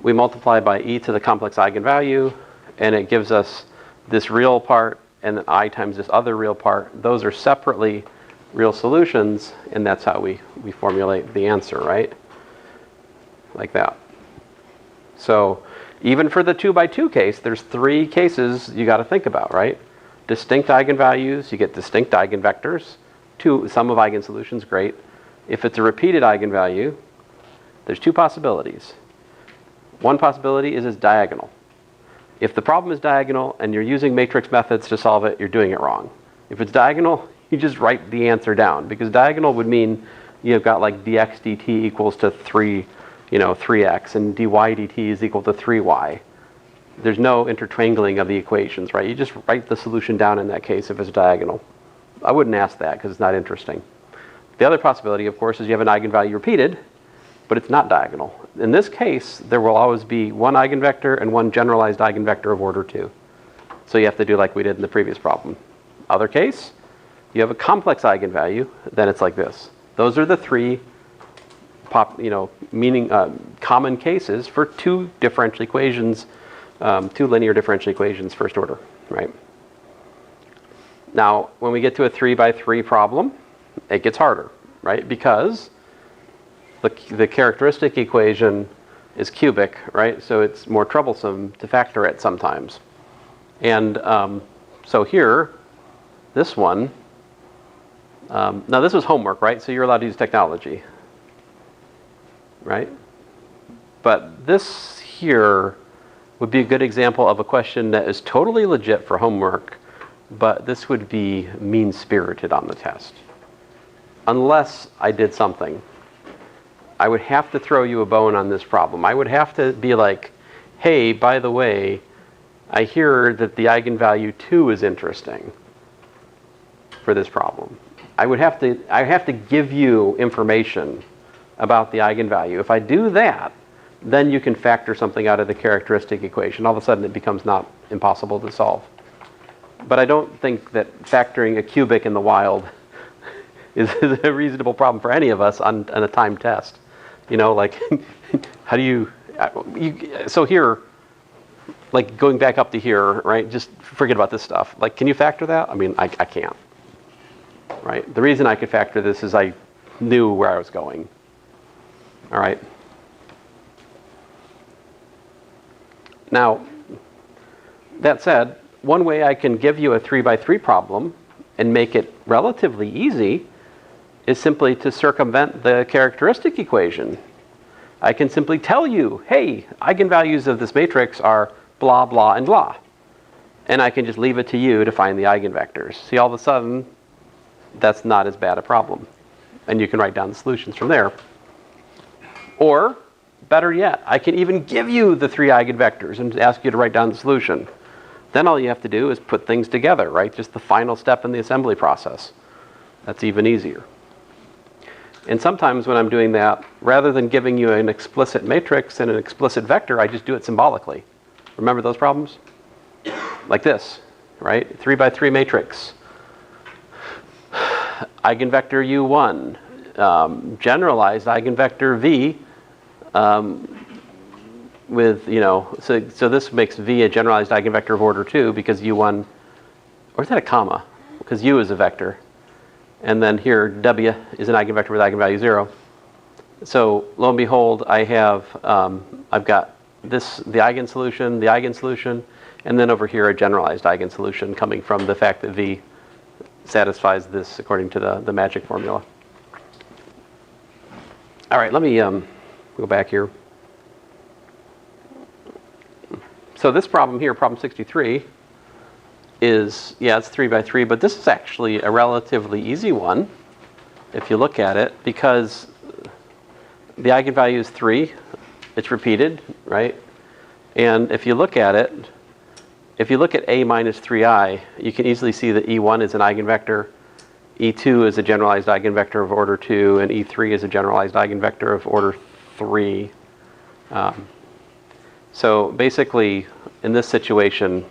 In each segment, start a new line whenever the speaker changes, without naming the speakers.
we multiply by e to the complex eigenvalue, and it gives us this real part and then I times this other real part. Those are separately real solutions, and that's how we formulate the answer, right? Like that. So even for the 2 by 2 case, there's 3 cases you got to think about, right? Distinct eigenvalues, you get distinct eigenvectors. Sum of eigensolutions, great. If it's a repeated eigenvalue, there's 2 possibilities. One possibility is it's diagonal. If the problem is diagonal and you're using matrix methods to solve it, you're doing it wrong. If it's diagonal, you just write the answer down, because diagonal would mean you've got like dx dt equals to 3x, and dy dt is equal to 3y. There's no intertwangling of the equations, right? You just write the solution down in that case if it's diagonal. I wouldn't ask that because it's not interesting. The other possibility, of course, is you have an eigenvalue repeated, but it's not diagonal. In this case, there will always be one eigenvector and one generalized eigenvector of order 2. So you have to do like we did in the previous problem. Other case, you have a complex eigenvalue, then it's like this. Those are the 3 common cases for 2 differential equations, 2 linear differential equations first order, right? Now, when we get to a 3 by 3 problem, it gets harder, right? Because the characteristic equation is cubic, right? So it's more troublesome to factor it sometimes. And so here, this one, now this was homework, right? So you're allowed to use technology, right? But this here would be a good example of a question that is totally legit for homework, but this would be mean-spirited on the test. Unless I did something. I would have to throw you a bone on this problem. I would have to be like, hey, by the way, I hear that the eigenvalue 2 is interesting for this problem. I have to give you information about the eigenvalue. If I do that, then you can factor something out of the characteristic equation. All of a sudden it becomes not impossible to solve. But I don't think that factoring a cubic in the wild is a reasonable problem for any of us on a timed test. You know, like, how do you so here, like going back up to here, right, just forget about this stuff. Like, can you factor that? I mean, I can't, right? The reason I could factor this is I knew where I was going, all right? Now, that said, one way I can give you a 3 by 3 problem and make it relatively easy is simply to circumvent the characteristic equation. I can simply tell you, hey, eigenvalues of this matrix are blah, blah, and blah. And I can just leave it to you to find the eigenvectors. See, all of a sudden, that's not as bad a problem. And you can write down the solutions from there. Or, better yet, I can even give you the 3 eigenvectors and ask you to write down the solution. Then all you have to do is put things together, right? Just the final step in the assembly process. That's even easier. And sometimes when I'm doing that, rather than giving you an explicit matrix and an explicit vector, I just do it symbolically. Remember those problems? Like this, right? 3 by 3 matrix. Eigenvector U1, generalized eigenvector V, with, so this makes V a generalized eigenvector of order 2 because U1, or is that a comma? Because U is a vector. And then here, W is an eigenvector with eigenvalue 0. So lo and behold, I have, I've got this, the eigensolution, and then over here a generalized eigensolution coming from the fact that V satisfies this according to the magic formula. All right, let me go back here. So this problem here, problem 63, is, yeah, it's 3 by 3, but this is actually a relatively easy one if you look at it, because the eigenvalue is 3. It's repeated, right? And if you look at it, if you look at A minus 3i, you can easily see that E1 is an eigenvector, E2 is a generalized eigenvector of order 2, and E3 is a generalized eigenvector of order 3. So basically, in this situation,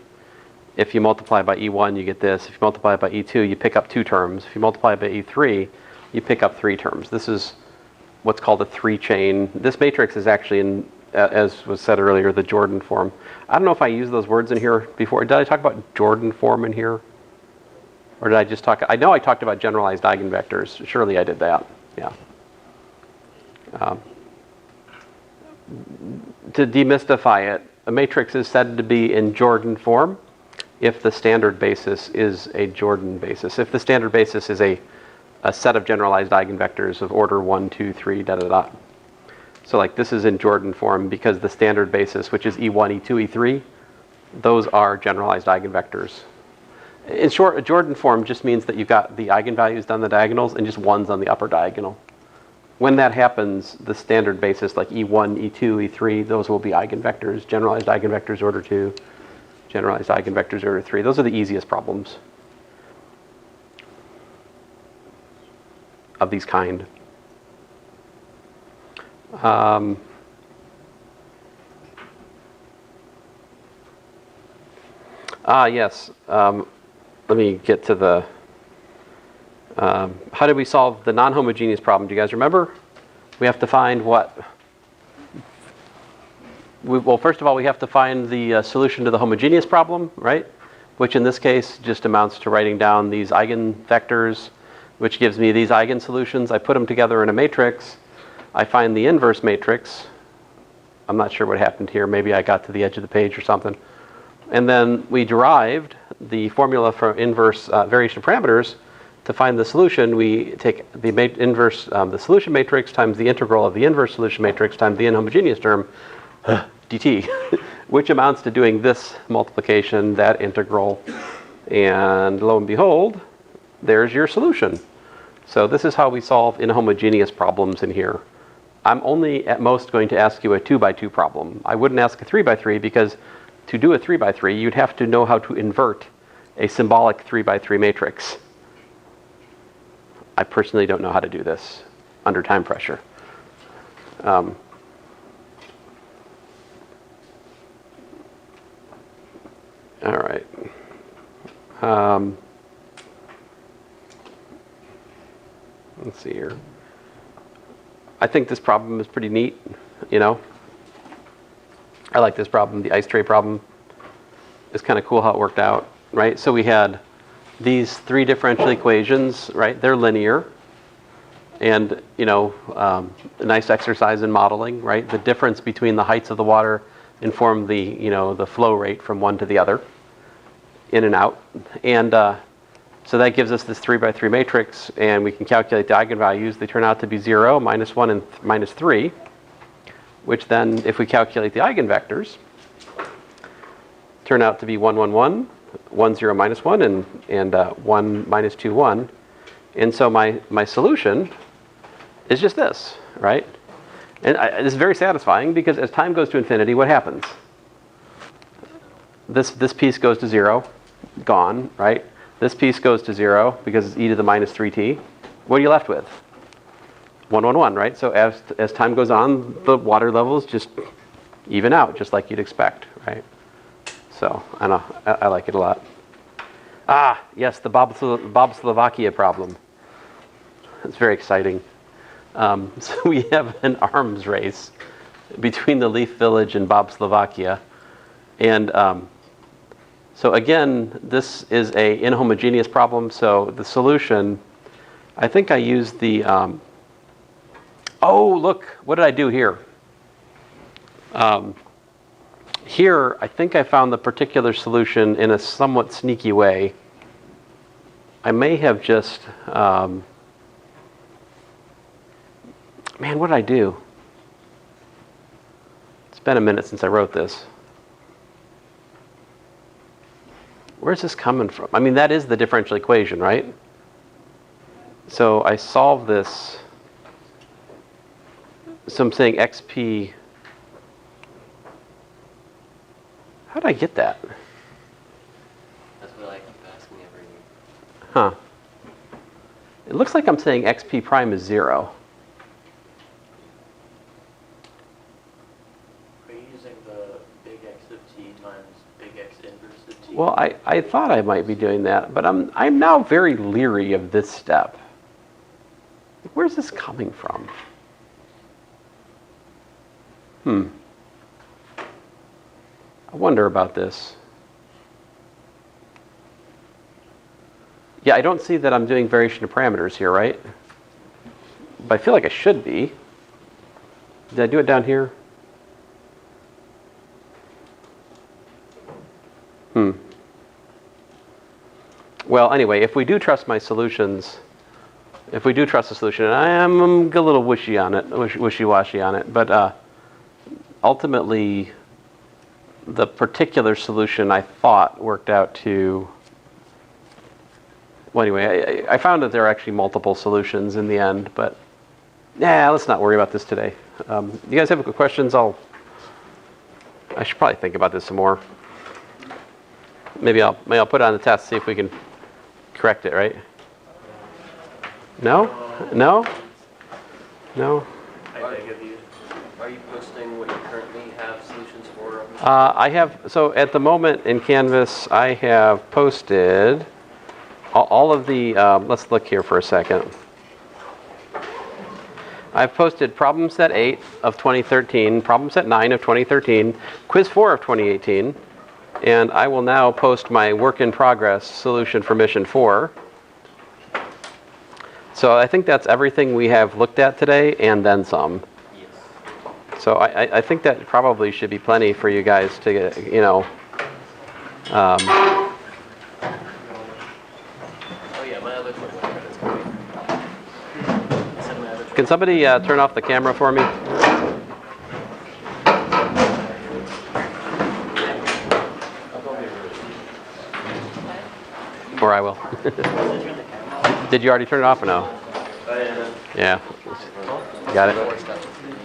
if you multiply by E1, you get this. If you multiply by E2, you pick up 2 terms. If you multiply by E3, you pick up 3 terms. This is what's called a 3-chain. This matrix is actually as was said earlier, the Jordan form. I don't know if I used those words in here before. Did I talk about Jordan form in here? Or did I just talk? I know I talked about generalized eigenvectors. Surely I did that. Yeah. To demystify it, a matrix is said to be in Jordan form if the standard basis is a Jordan basis. If the standard basis is a set of generalized eigenvectors of order 1, 2, 3, da da da. So like this is in Jordan form because the standard basis, which is E1, E2, E3, those are generalized eigenvectors. In short, a Jordan form just means that you've got the eigenvalues down the diagonals and just ones on the upper diagonal. When that happens, the standard basis like E1, E2, E3, those will be eigenvectors, generalized eigenvectors order 2, generalized eigenvectors order 3. Those are the easiest problems of these kind. Yes. Let me get to the, how did we solve the non-homogeneous problem? Do you guys remember? We have to find what? Well, first of all, we have to find the solution to the homogeneous problem, right? Which in this case just amounts to writing down these eigenvectors, which gives me these eigensolutions. I put them together in a matrix. I find the inverse matrix. I'm not sure what happened here. Maybe I got to the edge of the page or something. And then we derived the formula for inverse variation of parameters. To find the solution, we take the inverse, the solution matrix times the integral of the inverse solution matrix times the inhomogeneous term, dt, which amounts to doing this multiplication, that integral, and lo and behold, there's your solution. So this is how we solve inhomogeneous problems in here. I'm only at most going to ask you a 2x2 problem. I wouldn't ask a 3x3 because to do a 3x3, you'd have to know how to invert a symbolic 3x3 matrix. I personally don't know how to do this under time pressure. All right. Let's see here. I think this problem is pretty neat, you know. I like this problem, the ice tray problem. It's kind of cool how it worked out, right? So we had these three differential equations, right? They're linear. And, you know, a nice exercise in modeling, right? The difference between the heights of the water inform the, you know, the flow rate from one to the other, in and out. And so that gives us this 3x3 matrix, and we can calculate the eigenvalues. They turn out to be 0, -1, and -3, which then, if we calculate the eigenvectors, turn out to be 1, 1, 1, 1, 0, -1, and 1, -2, 1. And so my solution is just this, right? And this is very satisfying because as time goes to infinity, what happens? This piece goes to 0, gone, right? This piece goes to 0 because it's e to the -3t. What are you left with? 1, 1, 1, right? So as time goes on, the water levels just even out, just like you'd expect, right? So I know, I like it a lot. Ah, yes, the Bobslovakia problem. It's very exciting. So we have an arms race between the Leaf Village and Bobslovakia. And so again, this is a inhomogeneous problem. So the solution, I think I used the, oh, look, what did I do here? Here, I think I found the particular solution in a somewhat sneaky way. I may have just, man, what did I do? It's been a minute since I wrote this. Where's this coming from? I mean, that is the differential equation, right? So I solve this. So I'm saying xp. How did I get that?
That's what I keep asking every week.
Huh. It looks like I'm saying xp prime is 0.
Are you using the big X of t times big X inverse of t?
Well, I thought I might be doing that, but I'm now very leery of this step. Where's this coming from? wonder about this. Yeah, I don't see that I'm doing variation of parameters here, right? But I feel like I should be. Did I do it down here? Well, anyway, if we do trust my solutions, if we do trust the solution, and I am a little wishy-washy on it, but ultimately, the particular solution I thought worked out to, well, anyway, I found that there are actually multiple solutions in the end, but yeah, let's not worry about this today. You guys have questions? I should probably think about this some more. Maybe I'll put it on the test, see if we can correct it, right? No? No? No?
I beg of you. Are you posting what you currently have solutions for?
I have, so at the moment in Canvas, I have posted all of the, let's look here for a second. I've posted problem set 8 of 2013, problem set 9 of 2013, quiz 4 of 2018, and I will now post my work in progress solution for mission 4. So I think that's everything we have looked at today and then some.
Yes.
So I think that probably should be plenty for you guys to get, you know.
Oh yeah, my other quick credits coming.
Can somebody turn off the camera for me? Or I will. Did you already turn it off or no?
Oh yeah.
Yeah. Got it?